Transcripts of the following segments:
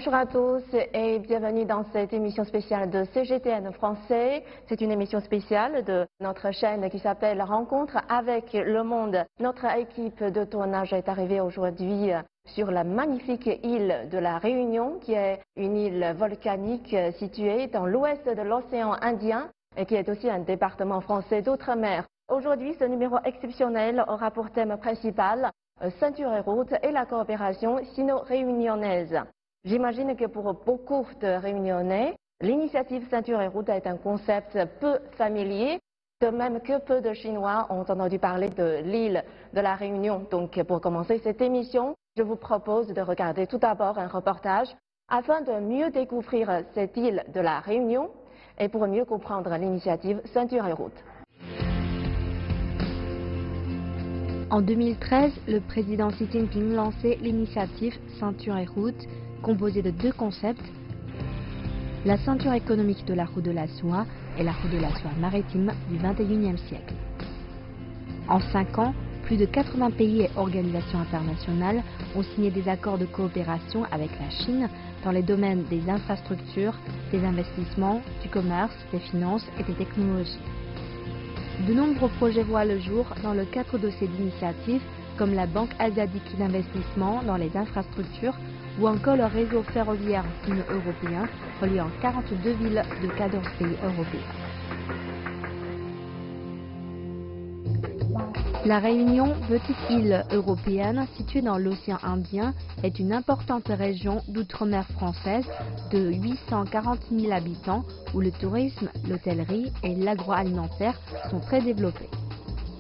Bonjour à tous et bienvenue dans cette émission spéciale de CGTN français. C'est une émission spéciale de notre chaîne qui s'appelle Rencontre avec le monde. Notre équipe de tournage est arrivée aujourd'hui sur la magnifique île de la Réunion, qui est une île volcanique située dans l'ouest de l'océan Indien et qui est aussi un département français d'outre-mer. Aujourd'hui, ce numéro exceptionnel aura pour thème principal ceinture et route et la coopération sino-réunionnaise. J'imagine que pour beaucoup de Réunionnais, l'initiative ceinture et route est un concept peu familier, de même que peu de Chinois ont entendu parler de l'île de la Réunion. Donc pour commencer cette émission, je vous propose de regarder tout d'abord un reportage afin de mieux découvrir cette île de la Réunion et pour mieux comprendre l'initiative ceinture et route. En 2013, le président Xi Jinping lançait l'initiative Ceinture et route, composée de deux concepts, la ceinture économique de la route de la soie et la route de la soie maritime du XXIe siècle. En 5 ans, plus de 80 pays et organisations internationales ont signé des accords de coopération avec la Chine dans les domaines des infrastructures, des investissements, du commerce, des finances et des technologies. De nombreux projets voient le jour dans le cadre de ces initiatives, comme la Banque asiatique d'investissement dans les infrastructures ou encore le réseau ferroviaire sino-européen reliant 42 villes de 14 pays européens. La Réunion, petite île européenne située dans l'océan Indien, est une importante région d'outre-mer française de 840 000 habitants où le tourisme, l'hôtellerie et l'agroalimentaire sont très développés.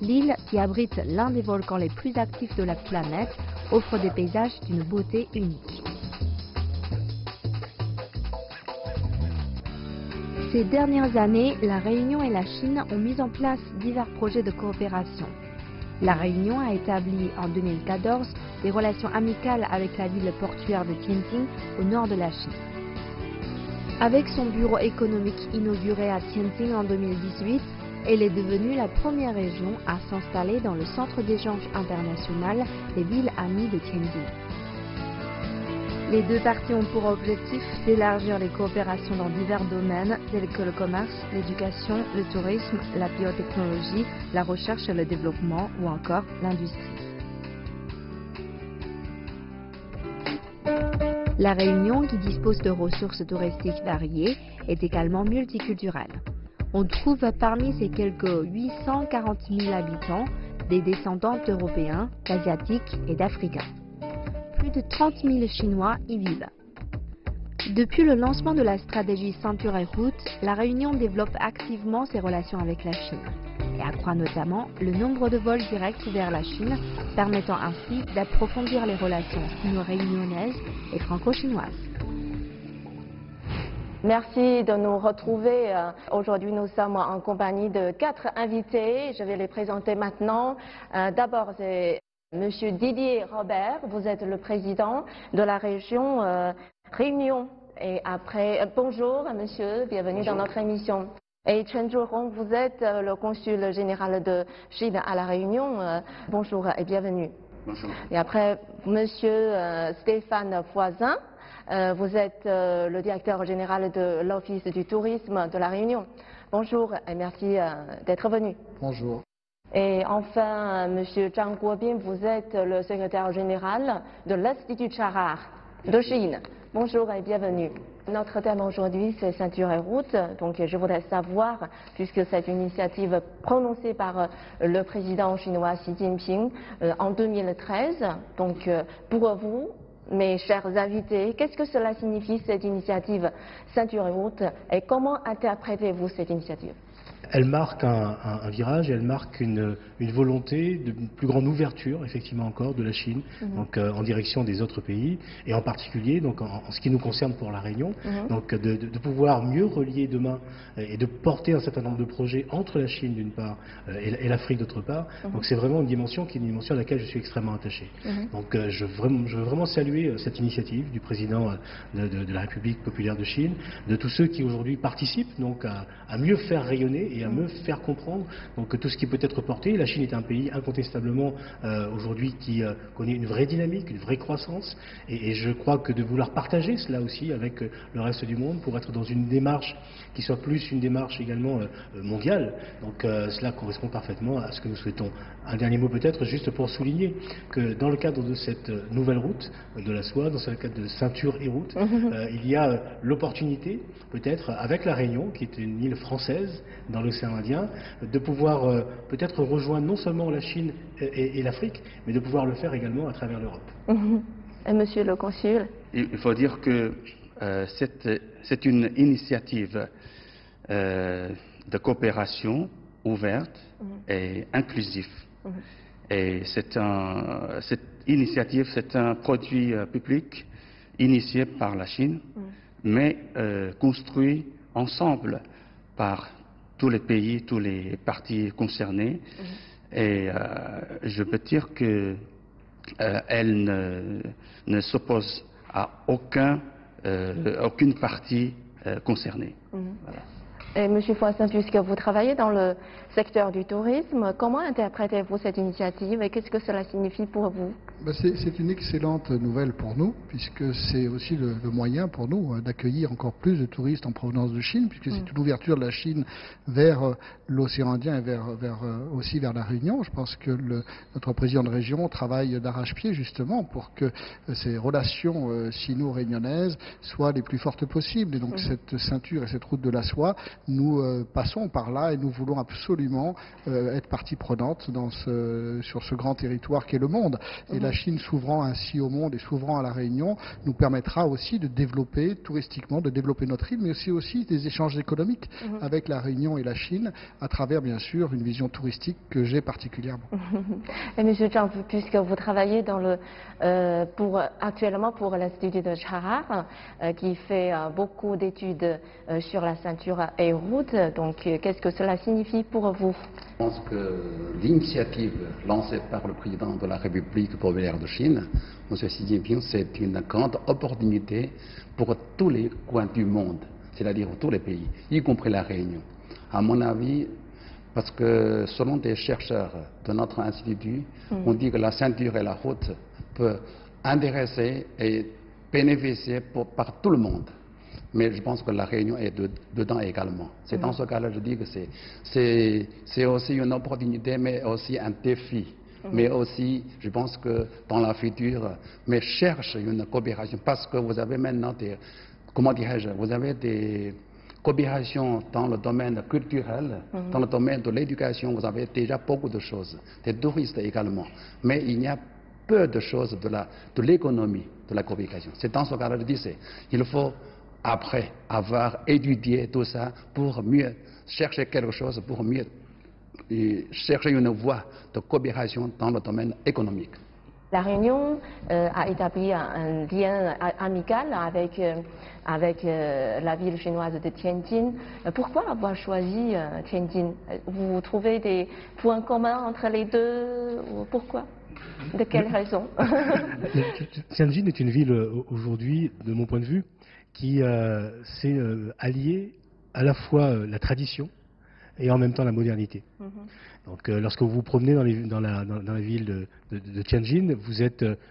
L'île, qui abrite l'un des volcans les plus actifs de la planète, offre des paysages d'une beauté unique. Ces dernières années, la Réunion et la Chine ont mis en place divers projets de coopération. La Réunion a établi en 2014 des relations amicales avec la ville portuaire de Tianjin au nord de la Chine. Avec son bureau économique inauguré à Tianjin en 2018, elle est devenue la première région à s'installer dans le centre d'échange international des villes amies de Tianjin. Les deux parties ont pour objectif d'élargir les coopérations dans divers domaines tels que le commerce, l'éducation, le tourisme, la biotechnologie, la recherche et le développement ou encore l'industrie. La Réunion, qui dispose de ressources touristiques variées, est également multiculturelle. On trouve parmi ces quelques 840 000 habitants des descendants d'Européens, d'Asiatiques et d'Africains. Plus de 30 000 Chinois y vivent. Depuis le lancement de la stratégie ceinture et route, la Réunion développe activement ses relations avec la Chine et accroît notamment le nombre de vols directs vers la Chine, permettant ainsi d'approfondir les relations sino-réunionnaises et franco-chinoises. Merci de nous retrouver. Aujourd'hui, nous sommes en compagnie de 4 invités. Je vais les présenter maintenant. D'abord, c'est Monsieur Didier Robert. Vous êtes le président de la région Réunion. Et après, bonjour Monsieur, bienvenue dans notre émission. Et Chen Zhuhong, vous êtes le consul général de Chine à la Réunion. Bonjour et bienvenue. Bonjour. Et après, Monsieur Stéphane Foisin. Vous êtes le directeur général de l'Office du tourisme de la Réunion. Bonjour et merci d'être venu. Bonjour. Et enfin, Monsieur Zhang Guobin, vous êtes le secrétaire général de l'Institut Charar de Chine. Bonjour et bienvenue. Notre thème aujourd'hui, c'est ceinture et route. Donc, je voudrais savoir, puisque c'est une initiative prononcée par le président chinois Xi Jinping en 2013. Donc, pour vous, mes chers invités, qu'est-ce que cela signifie cette initiative ceinture et route et comment interprétez-vous cette initiative? Elle marque un virage et elle marque une volonté de plus grande ouverture, effectivement encore, de la Chine, donc en direction des autres pays, et en particulier, donc en ce qui nous concerne pour la Réunion, donc de pouvoir mieux relier demain et de porter un certain nombre de projets entre la Chine d'une part et l'Afrique d'autre part. Donc c'est vraiment une dimension qui est une dimension à laquelle je suis extrêmement attaché. Donc je veux vraiment saluer cette initiative du président de la République populaire de Chine, de tous ceux qui aujourd'hui participent donc à mieux faire rayonner et et à me faire comprendre donc, tout ce qui peut être porté. La Chine est un pays incontestablement aujourd'hui qui connaît une vraie dynamique, une vraie croissance, et je crois que de vouloir partager cela aussi avec le reste du monde pour être dans une démarche qui soit plus une démarche également mondiale, donc cela correspond parfaitement à ce que nous souhaitons. Un dernier mot peut-être, juste pour souligner que dans le cadre de cette nouvelle route de la soie, dans le cadre de ceinture et route, il y a l'opportunité, peut-être avec la Réunion, qui est une île française dans l'océan Indien, de pouvoir peut-être rejoindre non seulement la Chine et l'Afrique, mais de pouvoir le faire également à travers l'Europe. Et Monsieur le Consul? Il faut dire que c'est une initiative de coopération ouverte et inclusive. Et cette initiative, c'est un produit public initié par la Chine, mais construit ensemble par tous les pays, tous les partis concernés. Et je peux dire qu'elle ne s'oppose à aucune partie concernée. Voilà. Et Monsieur Foissin, puisque vous travaillez dans le secteur du tourisme, comment interprétez-vous cette initiative et qu'est-ce que cela signifie pour vous? C'est une excellente nouvelle pour nous, puisque c'est aussi le moyen pour nous d'accueillir encore plus de touristes en provenance de Chine, puisque c'est une ouverture de la Chine vers l'océan Indien et aussi vers la Réunion. Je pense que notre président de région travaille d'arrache-pied justement pour que ces relations sino-réunionnaises soient les plus fortes possibles. Et donc cette ceinture et cette route de la soie, nous passons par là et nous voulons absolument être partie prenante sur ce grand territoire qu'est le monde. Et la Chine s'ouvrant ainsi au monde et s'ouvrant à la Réunion nous permettra aussi de développer touristiquement, de développer notre île, mais aussi des échanges économiques avec la Réunion et la Chine à travers bien sûr une vision touristique que j'ai particulièrement. Et Monsieur Zhang, puisque vous travaillez actuellement pour l'Institut de Charar, qui fait beaucoup d'études sur la ceinture et route, donc qu'est-ce que cela signifie pour vous? Je pense que l'initiative lancée par le président de la République populaire de Chine, M. Xi Jinping, c'est une grande opportunité pour tous les coins du monde, c'est-à-dire tous les pays, y compris la Réunion. À mon avis, parce que selon des chercheurs de notre institut, on dit que la ceinture et la route peuvent intéresser et bénéficier par tout le monde. Mais je pense que la Réunion est dedans également. C'est dans ce cas-là, je dis que c'est aussi une opportunité, mais aussi un défi. Mais aussi, je pense que dans la future, mais cherche une coopération, parce que vous avez maintenant vous avez des coopérations dans le domaine culturel, dans le domaine de l'éducation, vous avez déjà beaucoup de choses, des touristes également. Mais il y a peu de choses de l'économie, de la coopération. C'est dans ce cas-là, je dis, il faut après avoir étudié tout ça pour mieux chercher quelque chose, pour mieux chercher une voie de coopération dans le domaine économique. La Réunion a établi un lien amical avec la ville chinoise de Tianjin. Pourquoi avoir choisi Tianjin? Vous trouvez des points communs entre les deux? Pourquoi? De quelle raison? Tianjin est une ville aujourd'hui, de mon point de vue, qui s'est alliée à la fois la tradition et en même temps la modernité. Donc lorsque vous vous promenez dans la ville de Tianjin,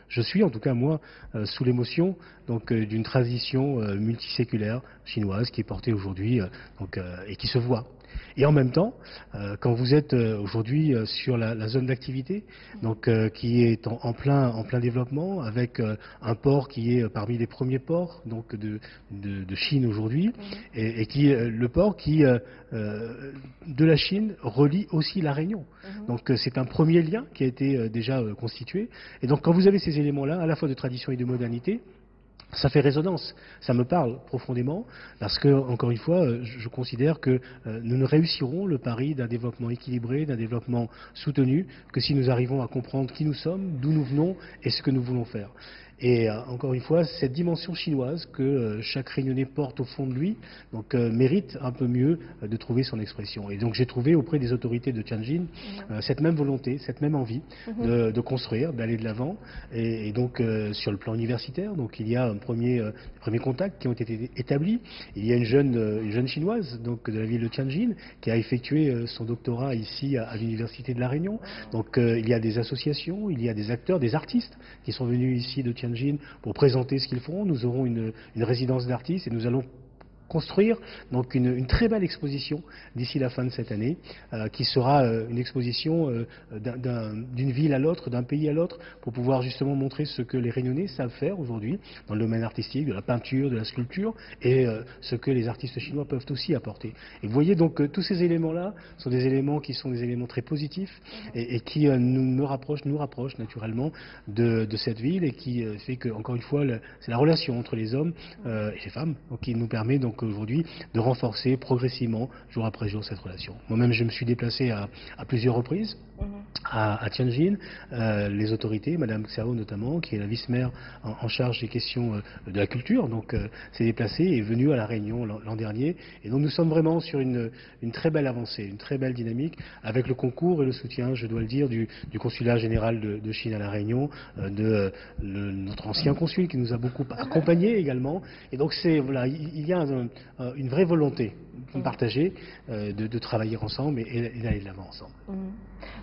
je suis en tout cas moi sous l'émotion d'une tradition multiséculaire chinoise qui est portée aujourd'hui et qui se voit. Et en même temps, quand vous êtes aujourd'hui sur la zone d'activité, qui est en plein développement, avec un port qui est parmi les premiers ports de Chine aujourd'hui, et qui est le port qui de la Chine relie aussi la Réunion. Donc c'est un premier lien qui a été déjà constitué. Et donc quand vous avez ces éléments-là, à la fois de tradition et de modernité, ça fait résonance, ça me parle profondément, parce que, encore une fois, je considère que nous ne réussirons le pari d'un développement équilibré, d'un développement soutenu, que si nous arrivons à comprendre qui nous sommes, d'où nous venons et ce que nous voulons faire. Et encore une fois, cette dimension chinoise que chaque Réunionnais porte au fond de lui, donc mérite un peu mieux de trouver son expression. Et donc j'ai trouvé auprès des autorités de Tianjin cette même volonté, cette même envie de construire, d'aller de l'avant. Et donc sur le plan universitaire, donc il y a un premier contacts qui ont été établis. Il y a une jeune chinoise donc de la ville de Tianjin qui a effectué son doctorat ici à l'université de La Réunion. Donc il y a des associations, il y a des acteurs, des artistes qui sont venus ici de Tianjin pour présenter ce qu'ils font. Nous aurons une résidence d'artistes et nous allons construire donc une très belle exposition d'ici la fin de cette année, qui sera une exposition d'une ville à l'autre, d'un pays à l'autre, pour pouvoir justement montrer ce que les Réunionnais savent faire aujourd'hui dans le domaine artistique, de la peinture, de la sculpture, et ce que les artistes chinois peuvent aussi apporter. Et vous voyez donc tous ces éléments-là sont des éléments qui sont des éléments très positifs et qui nous rapprochent naturellement de cette ville, et qui fait que, encore une fois, c'est la relation entre les hommes et les femmes qui nous permet donc aujourd'hui de renforcer progressivement, jour après jour, cette relation. Moi-même, je me suis déplacé à plusieurs reprises à Tianjin. Les autorités, Madame Xiao notamment, qui est la vice-maire en charge des questions de la culture, donc s'est déplacée et est venue à La Réunion l'an dernier. Et donc nous sommes vraiment sur une très belle avancée, une très belle dynamique, avec le concours et le soutien, je dois le dire, du consulat général de Chine à La Réunion, notre ancien consul qui nous a beaucoup accompagnés également. Et donc voilà, il y a une vraie volonté partagée de travailler ensemble et d'aller de l'avant ensemble.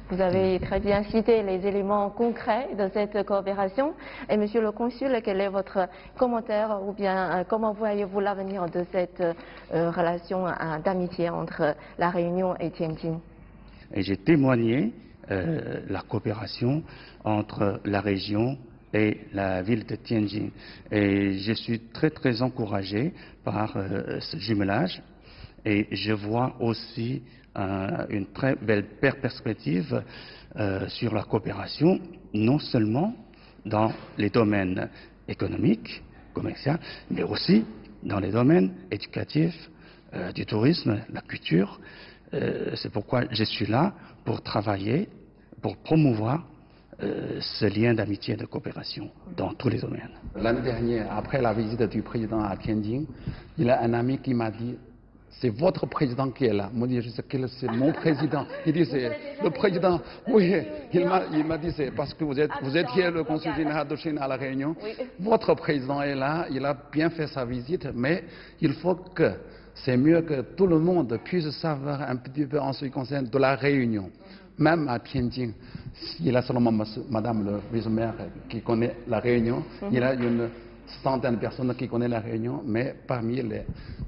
Vous avez très bien cité les éléments concrets de cette coopération. Et Monsieur le Consul, quel est votre commentaire, ou bien comment voyez-vous l'avenir de cette relation d'amitié entre La Réunion et Tianjin? Et j'ai témoigné la coopération entre la région et la ville de Tianjin. Et je suis très très encouragé par ce jumelage, et je vois aussi une très belle perspective sur la coopération, non seulement dans les domaines économiques, commerciaux, mais aussi dans les domaines éducatifs, du tourisme, la culture. C'est pourquoi je suis là pour travailler, pour promouvoir ce lien d'amitié et de coopération dans tous les domaines. L'année dernière, après la visite du président à Tianjin, il y a un ami qui m'a dit: c'est votre président qui est là. Moi, je sais que c'est mon président. Il dit: c'est le président. Oui, il m'a dit: c'est parce que vous étiez le consul général de Chine à La Réunion. Votre président est là, il a bien fait sa visite, mais il faut que, c'est mieux que tout le monde puisse savoir un petit peu en ce qui concerne de La Réunion. Même à Tianjin, il y a seulement Madame le vice-maire qui connaît La Réunion. Il y a une centaine de personnes qui connaissent La Réunion, mais parmi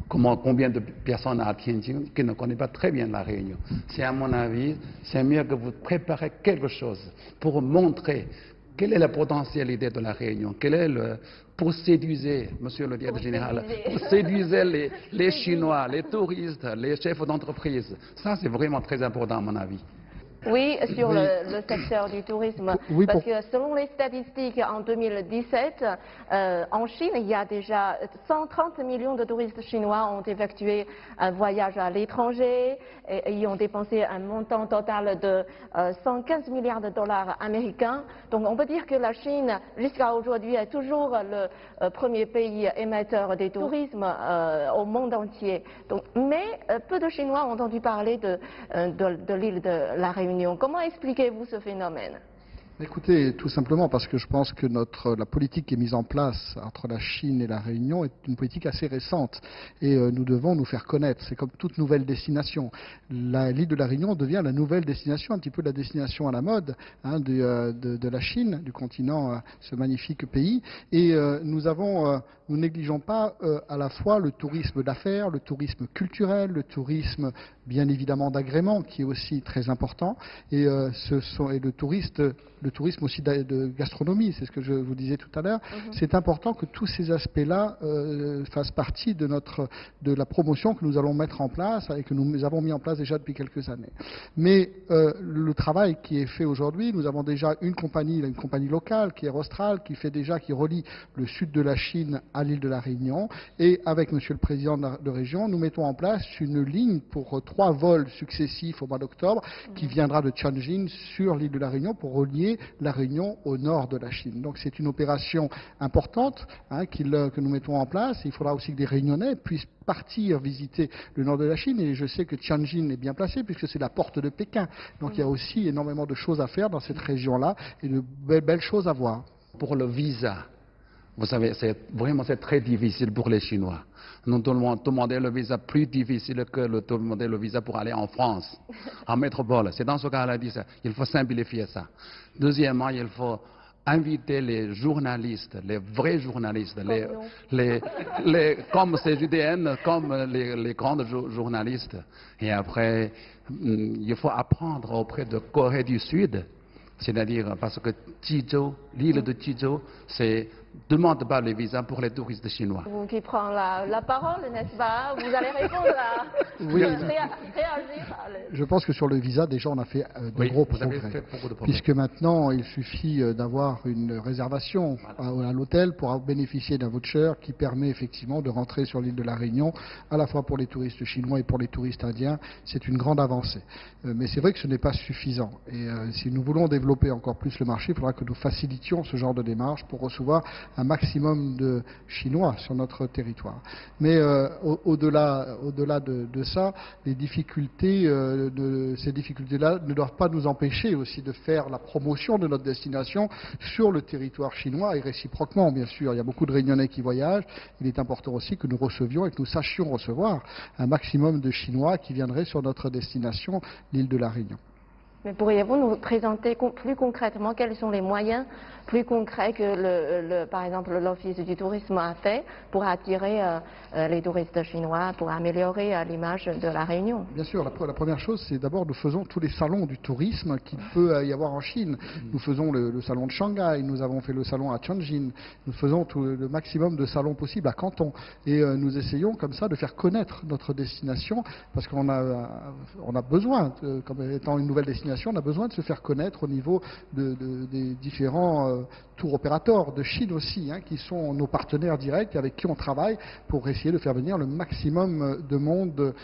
combien de personnes à Tianjin qui ne connaissent pas très bien La Réunion. C'est à mon avis, c'est mieux que vous préparez quelque chose pour montrer quelle est la potentialité de La Réunion, pour séduire, Monsieur le Directeur Général, pour séduire les Chinois, les touristes, les chefs d'entreprise. Ça, c'est vraiment très important à mon avis. Oui, sur le secteur du tourisme, parce que selon les statistiques en 2017, en Chine, il y a déjà 130 millions de touristes chinois ont effectué un voyage à l'étranger et ils ont dépensé un montant total de 115 milliards de dollars américains. Donc on peut dire que la Chine, jusqu'à aujourd'hui, est toujours le premier pays émetteur des tourismes au monde entier. Donc, mais peu de Chinois ont entendu parler de l'île de La Réunion. Comment expliquez-vous ce phénomène? Écoutez, tout simplement parce que je pense que la politique qui est mise en place entre la Chine et la Réunion est une politique assez récente, et nous devons nous faire connaître. C'est comme toute nouvelle destination. L'île de la Réunion devient la nouvelle destination, un petit peu la destination à la mode de la Chine, du continent, ce magnifique pays. Et nous négligeons pas à la fois le tourisme d'affaires, le tourisme culturel, le tourisme bien évidemment d'agrément qui est aussi très important, et le tourisme aussi de gastronomie, c'est ce que je vous disais tout à l'heure. C'est important que tous ces aspects-là fassent partie de la promotion que nous allons mettre en place et que nous avons mis en place déjà depuis quelques années. Mais le travail qui est fait aujourd'hui, nous avons déjà une compagnie locale qui est Rostral, qui relie le sud de la Chine à l'île de la Réunion, et avec Monsieur le Président de région, nous mettons en place une ligne pour 3 vols successifs au mois d'octobre qui viendra de Tianjin sur l'île de la Réunion pour relier la Réunion au nord de la Chine. Donc c'est une opération importante que nous mettons en place. Il faudra aussi que des Réunionnais puissent partir visiter le nord de la Chine, et je sais que Tianjin est bien placé puisque c'est la porte de Pékin. Donc il y a aussi énormément de choses à faire dans cette région-là et de belles choses à voir. Pour le visa, vous savez, c'est très difficile pour les Chinois. Nous demandons le visa plus difficile que demander le visa pour aller en France, en métropole. C'est dans ce cas-là qu'il faut simplifier ça. Deuxièmement, il faut inviter les journalistes, les vrais journalistes, comme CGTN, comme les grands journalistes. Et après, il faut apprendre auprès de Corée du Sud, c'est-à-dire parce que l'île de Chizhou, demande pas le visa pour les touristes chinois. Vous qui prenez la parole, n'est-ce pas? Vous allez répondre réagir. Je pense que sur le visa, déjà, on a fait de gros progrès. Puisque maintenant, il suffit d'avoir une réservation à l'hôtel pour bénéficier d'un voucher qui permet effectivement de rentrer sur l'île de la Réunion, à la fois pour les touristes chinois et pour les touristes indiens. C'est une grande avancée. Mais c'est vrai que ce n'est pas suffisant. Et si nous voulons développer encore plus le marché, il faudra que nous facilitions ce genre de démarche pour recevoir un maximum de Chinois sur notre territoire. Mais au-delà de ça, les difficultés, ces difficultés-là ne doivent pas nous empêcher aussi de faire la promotion de notre destination sur le territoire chinois et réciproquement, bien sûr. Il y a beaucoup de Réunionnais qui voyagent. Il est important aussi que nous recevions et que nous sachions recevoir un maximum de Chinois qui viendraient sur notre destination, l'île de la Réunion. Mais pourriez-vous nous présenter plus concrètement quels sont les moyens plus concrets que, par exemple, l'Office du tourisme a fait pour attirer les touristes chinois, pour améliorer l'image de la Réunion? Bien sûr, la première chose, c'est d'abord nous faisons tous les salons du tourisme qu'il peut y avoir en Chine. Nous faisons le salon de Shanghai, nous avons fait le salon à Tianjin, nous faisons le maximum de salons possibles à Canton. Et nous essayons comme ça de faire connaître notre destination, parce qu'on a besoin, comme étant une nouvelle destination, on a besoin de se faire connaître au niveau des différents tour opérateurs de Chine aussi, qui sont nos partenaires directs et avec qui on travaille pour essayer de faire venir le maximum de monde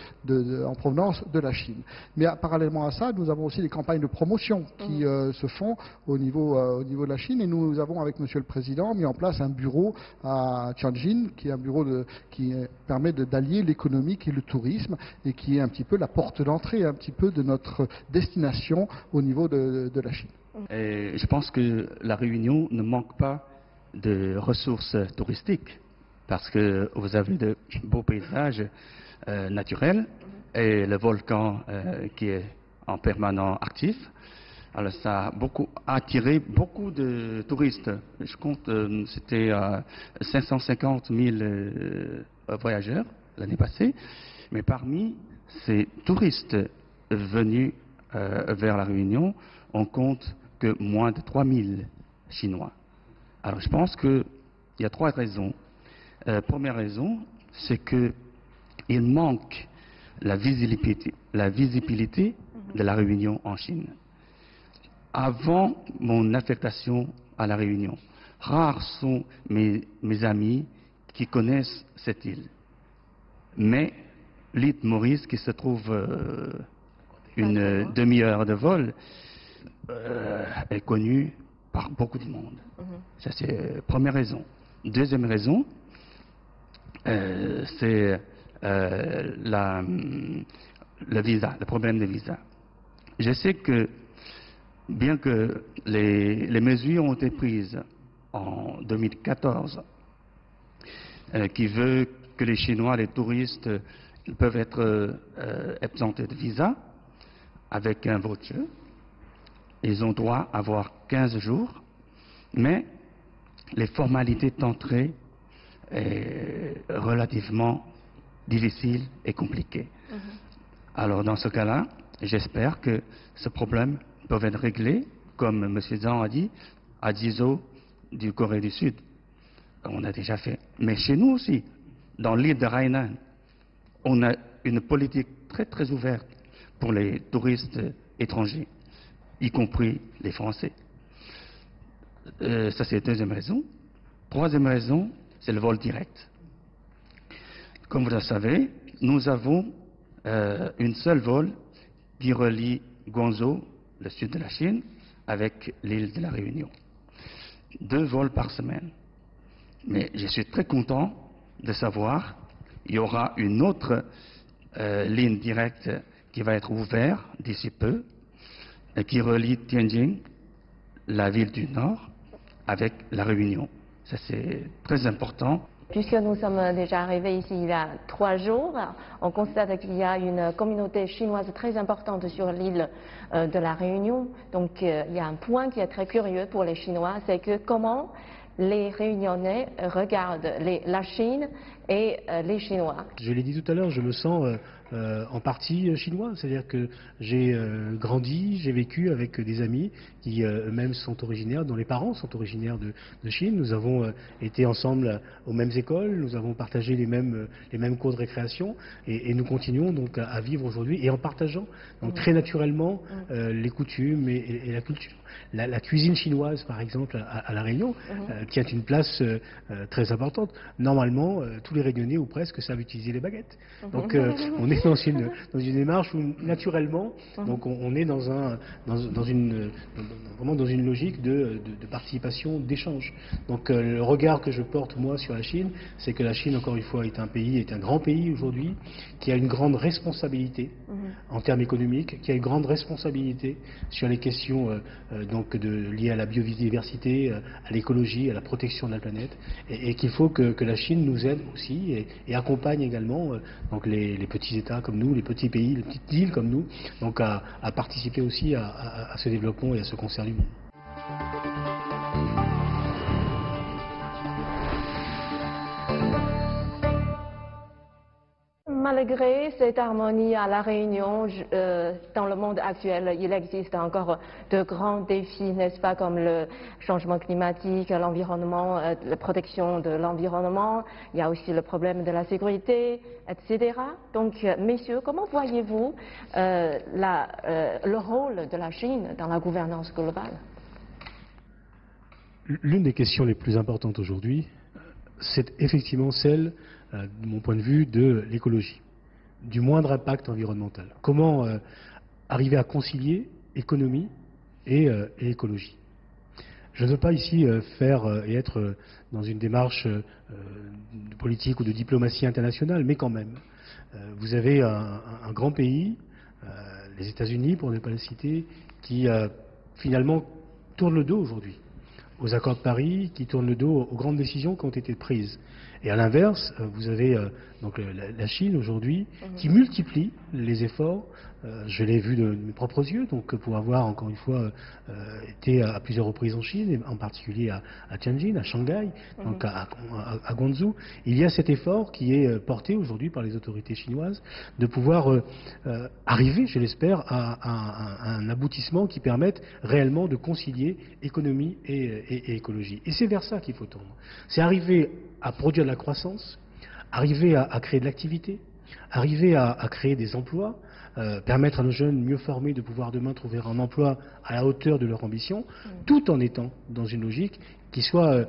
en provenance de la Chine. Mais parallèlement à ça, nous avons aussi des campagnes de promotion qui se font au niveau de la Chine, et nous avons avec Monsieur le Président mis en place un bureau à Tianjin, qui est un bureau qui permet d'allier l'économique et le tourisme, et qui est un petit peu la porte d'entrée un petit peu de notre destination au niveau de la Chine. Et je pense que la Réunion ne manque pas de ressources touristiques, parce que vous avez de beaux paysages naturels et le volcan qui est en permanent actif. Alors ça a attiré beaucoup de touristes. Je compte, c'était 550 000 voyageurs l'année passée. Mais parmi ces touristes venus vers la Réunion, on compte que moins de 3 000 Chinois. Alors je pense qu'il y a trois raisons. Première raison, c'est qu'il manque la visibilité de la Réunion en Chine. Avant mon affectation à la Réunion, rares sont mes amis qui connaissent cette île. Mais l'île Maurice, qui se trouve une demi-heure de vol, est connue par beaucoup de monde. Ça, c'est la première raison. Deuxième raison, c'est le visa, le problème de visa. Je sais que, bien que les mesures ont été prises en 2014, qui veut que les Chinois, les touristes, peuvent être exemptés de visa avec un voucher, ils ont droit à avoir 15 jours, mais les formalités d'entrée est relativement difficile et compliquée. Alors dans ce cas-là, j'espère que ce problème peut être réglé, comme M. Zhang a dit, à Chizhou du Corée du Sud. On a déjà fait. Mais chez nous aussi, dans l'île de Hainan, on a une politique très très ouverte pour les touristes étrangers, y compris les Français. Ça, c'est la deuxième raison. Troisième raison, c'est le vol direct. Comme vous le savez, nous avons une seule vol qui relie Guangzhou, le sud de la Chine, avec l'île de la Réunion. 2 vols par semaine. Mais je suis très content de savoir qu'il y aura une autre ligne directe qui va être ouverte d'ici peu, et qui relie Tianjin, la ville du Nord, avec la Réunion. Ça, c'est très important. Puisque nous sommes déjà arrivés ici il y a 3 jours, on constate qu'il y a une communauté chinoise très importante sur l'île de la Réunion. Donc il y a un point qui est très curieux pour les Chinois, c'est que comment les Réunionnais regardent la Chine et les Chinois. Je l'ai dit tout à l'heure, je me sens en partie chinois, c'est-à-dire que j'ai grandi, j'ai vécu avec des amis qui eux-mêmes sont originaires, dont les parents sont originaires de Chine. Nous avons été ensemble aux mêmes écoles, nous avons partagé les mêmes cours de récréation et nous continuons donc à vivre aujourd'hui et en partageant donc très naturellement les coutumes et la culture. La cuisine chinoise, par exemple, à La Réunion, tient une place très importante. Normalement, tous les Réunionnais ou presque savent utiliser les baguettes. Donc, on est dans une démarche où, naturellement, donc on est vraiment dans une logique de participation, d'échange. Donc, le regard que je porte, moi, sur la Chine, c'est que la Chine, encore une fois, est un grand pays aujourd'hui, qui a une grande responsabilité en termes économiques, qui a une grande responsabilité sur les questions liées à la biodiversité, à l'écologie, à la protection de la planète, et qu'il faut que la Chine nous aide aussi et accompagne également donc les petits États comme nous, les petits pays, les petites îles comme nous, donc à participer aussi à ce développement et à ce concert du monde. Malgré cette harmonie à La Réunion, dans le monde actuel, il existe encore de grands défis, n'est-ce pas, comme le changement climatique, l'environnement, la protection de l'environnement, il y a aussi le problème de la sécurité, etc. Donc, messieurs, comment voyez-vous le rôle de la Chine dans la gouvernance globale? L'une des questions les plus importantes aujourd'hui, c'est effectivement celle, de mon point de vue, de l'écologie, du moindre impact environnemental. Comment arriver à concilier économie et écologie. Je ne veux pas ici faire et être dans une démarche de politique ou de diplomatie internationale, mais quand même. Vous avez un grand pays, les États-Unis pour ne pas le citer, qui finalement tourne le dos aujourd'hui aux accords de Paris, qui tournent le dos aux grandes décisions qui ont été prises. Et à l'inverse, vous avez donc la Chine aujourd'hui qui multiplie les efforts. Je l'ai vu de mes propres yeux, donc pour avoir encore une fois été à plusieurs reprises en Chine, et en particulier à Tianjin, à Shanghai, donc à Guangzhou. Il y a cet effort qui est porté aujourd'hui par les autorités chinoises de pouvoir arriver, je l'espère, à un aboutissement qui permette réellement de concilier économie et écologie. Et c'est vers ça qu'il faut tendre. C'est arriver à produire de la croissance, arriver à créer de l'activité, arriver à créer des emplois, permettre à nos jeunes mieux formés de pouvoir demain trouver un emploi à la hauteur de leur ambition, tout en étant dans une logique qui soit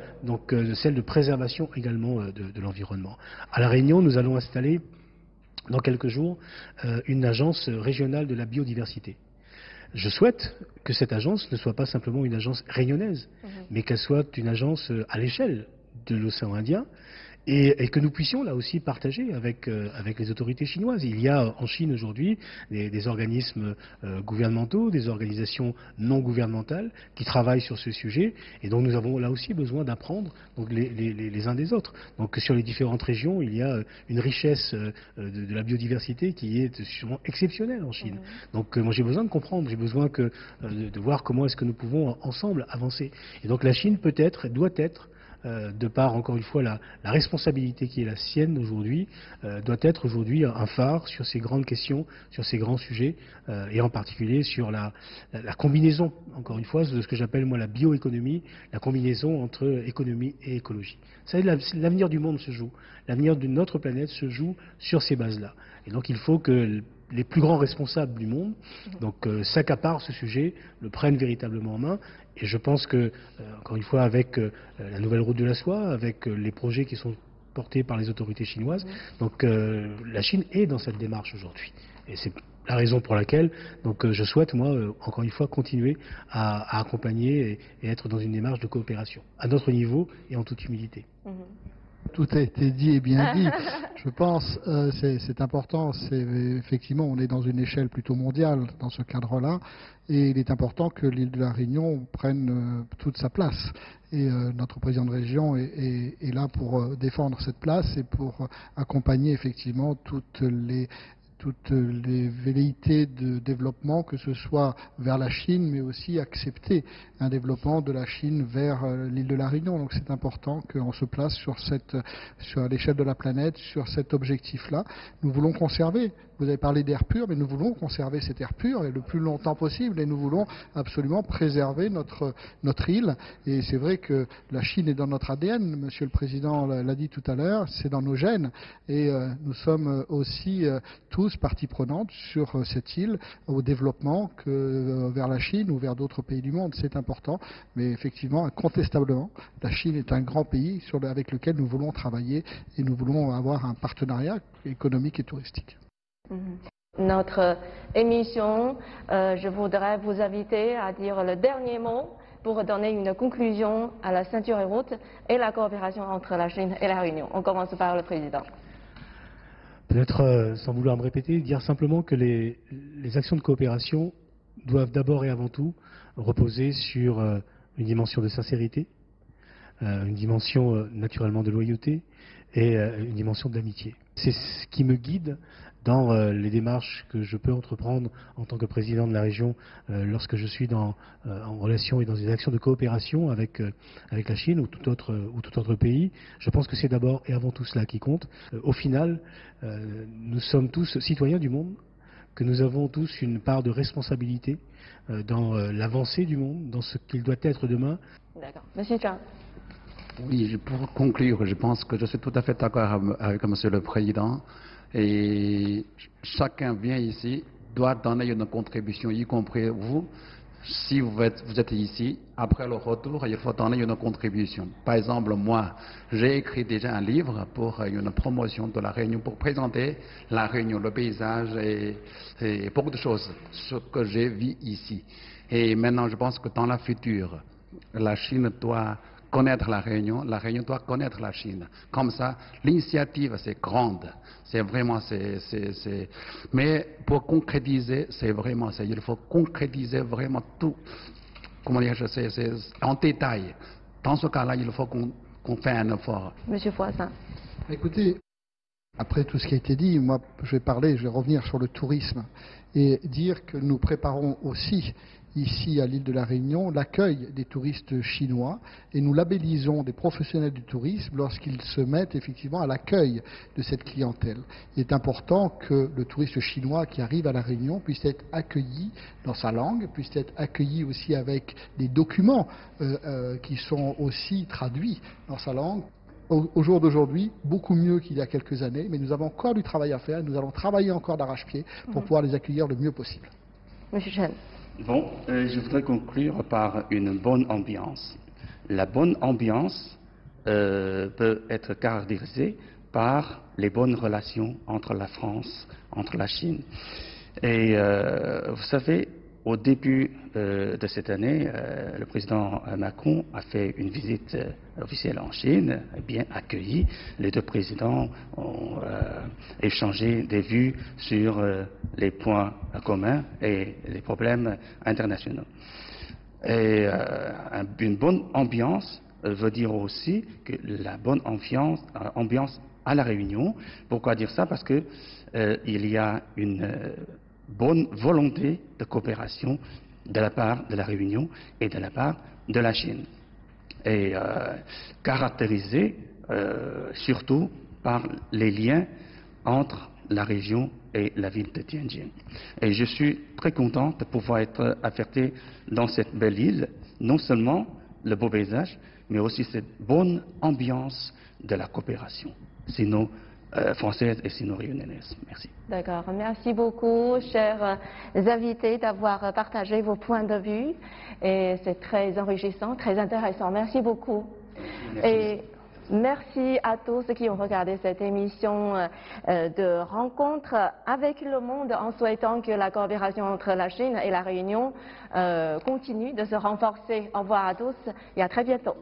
celle de préservation également de l'environnement. À La Réunion, nous allons installer dans quelques jours une agence régionale de la biodiversité. Je souhaite que cette agence ne soit pas simplement une agence réunionnaise, mais qu'elle soit une agence à l'échelle de l'océan Indien, et que nous puissions là aussi partager avec les autorités chinoises. Il y a en Chine aujourd'hui des organismes gouvernementaux, des organisations non gouvernementales qui travaillent sur ce sujet, et donc nous avons là aussi besoin d'apprendre donc les uns des autres. Donc sur les différentes régions, il y a une richesse de la biodiversité qui est sûrement exceptionnelle en Chine. Donc moi j'ai besoin de comprendre, j'ai besoin de voir comment est-ce que nous pouvons ensemble avancer. Et donc la Chine peut-être, doit être, de par, encore une fois, la responsabilité qui est la sienne aujourd'hui, doit être aujourd'hui un phare sur ces grandes questions, sur ces grands sujets, et en particulier sur la combinaison, encore une fois, de ce que j'appelle moi la bioéconomie, la combinaison entre économie et écologie. Vous savez, l'avenir du monde se joue, l'avenir de notre planète se joue sur ces bases-là. Et donc il faut que les plus grands responsables du monde s'accaparent ce sujet, le prennent véritablement en main. Et je pense que, encore une fois, avec la nouvelle route de la soie, avec les projets qui sont portés par les autorités chinoises, donc la Chine est dans cette démarche aujourd'hui. Et c'est La raison pour laquelle je souhaite, moi, encore une fois, continuer à accompagner et être dans une démarche de coopération, à notre niveau et en toute humilité. Tout a été dit et bien dit. Je pense, c'est important, effectivement, on est dans une échelle plutôt mondiale dans ce cadre-là, et il est important que l'île de la Réunion prenne toute sa place. Et notre président de région est là pour défendre cette place et pour accompagner effectivement toutes les velléités de développement, que ce soit vers la Chine, mais aussi accepter un développement de la Chine vers l'île de la Réunion. Donc c'est important qu'on se place sur l'échelle de la planète, sur cet objectif-là. Nous voulons conserver, vous avez parlé d'air pur, mais nous voulons conserver cet air pur et le plus longtemps possible, et nous voulons absolument préserver notre île. Et c'est vrai que la Chine est dans notre ADN, Monsieur le Président l'a dit tout à l'heure, c'est dans nos gènes, et nous sommes aussi tous partie prenante sur cette île au développement vers la Chine ou vers d'autres pays du monde. C'est important, mais effectivement, incontestablement, la Chine est un grand pays avec lequel nous voulons travailler et nous voulons avoir un partenariat économique et touristique. Notre émission, je voudrais vous inviter à dire le dernier mot pour donner une conclusion à la ceinture et route et la coopération entre la Chine et la Réunion. On commence par le président. Peut-être, sans vouloir me répéter, dire simplement que les actions de coopération doivent d'abord et avant tout reposer sur une dimension de sincérité, une dimension naturellement de loyauté et une dimension d'amitié. C'est ce qui me guide dans les démarches que je peux entreprendre en tant que président de la région lorsque je suis en relation et dans des actions de coopération avec la Chine ou tout autre pays. Je pense que c'est d'abord et avant tout cela qui compte. Au final, nous sommes tous citoyens du monde, que nous avons tous une part de responsabilité dans l'avancée du monde, dans ce qu'il doit être demain. D'accord. Monsieur Chang. Oui, pour conclure, je pense que je suis tout à fait d'accord avec Monsieur le Président. Et chacun vient ici, doit donner une contribution, y compris vous. Si vous êtes ici, après le retour, il faut donner une contribution. Par exemple, moi, j'ai écrit déjà un livre pour une promotion de la Réunion, pour présenter la Réunion, le paysage et beaucoup de choses, ce que j'ai vu ici. Et maintenant, je pense que dans la future, la Chine doit connaître la Réunion doit connaître la Chine. Comme ça, l'initiative, c'est grande. C'est vraiment, mais pour concrétiser, il faut concrétiser vraiment tout. Comment dire, c'est en détail. Dans ce cas-là, il faut qu'on fasse un effort. Monsieur Foissin. Écoutez, après tout ce qui a été dit, moi, je vais revenir sur le tourisme et dire que nous préparons aussi ici à l'île de la Réunion l'accueil des touristes chinois et nous labellisons des professionnels du tourisme lorsqu'ils se mettent effectivement à l'accueil de cette clientèle. Il est important que le touriste chinois qui arrive à la Réunion puisse être accueilli dans sa langue, puisse être accueilli aussi avec des documents qui sont aussi traduits dans sa langue. Au jour d'aujourd'hui, beaucoup mieux qu'il y a quelques années, mais nous avons encore du travail à faire, nous allons travailler encore d'arrache-pied pour pouvoir les accueillir le mieux possible. Monsieur Chen. Bon, je voudrais conclure par une bonne ambiance. La bonne ambiance peut être caractérisée par les bonnes relations entre la France, entre la Chine. Et vous savez, au début de cette année, le président Macron a fait une visite officielle en Chine, bien accueillie. Les deux présidents ont échangé des vues sur les points communs et les problèmes internationaux. Et une bonne ambiance veut dire aussi que la bonne ambiance à la Réunion. Pourquoi dire ça? Parce que il y a une bonne volonté de coopération de la part de la Réunion et de la part de la Chine. Et caractérisée surtout par les liens entre la région et la ville de Tianjin. Et je suis très content de pouvoir être affecté dans cette belle île, non seulement le beau paysage, mais aussi cette bonne ambiance de la coopération. Sinon, française et sino-réunionnaise. Merci. D'accord. Merci beaucoup, chers invités, d'avoir partagé vos points de vue. Et c'est très enrichissant, très intéressant. Merci beaucoup. Merci. Et Merci à tous qui ont regardé cette émission de rencontre avec le monde en souhaitant que la coopération entre la Chine et la Réunion continue de se renforcer. Au revoir à tous et à très bientôt.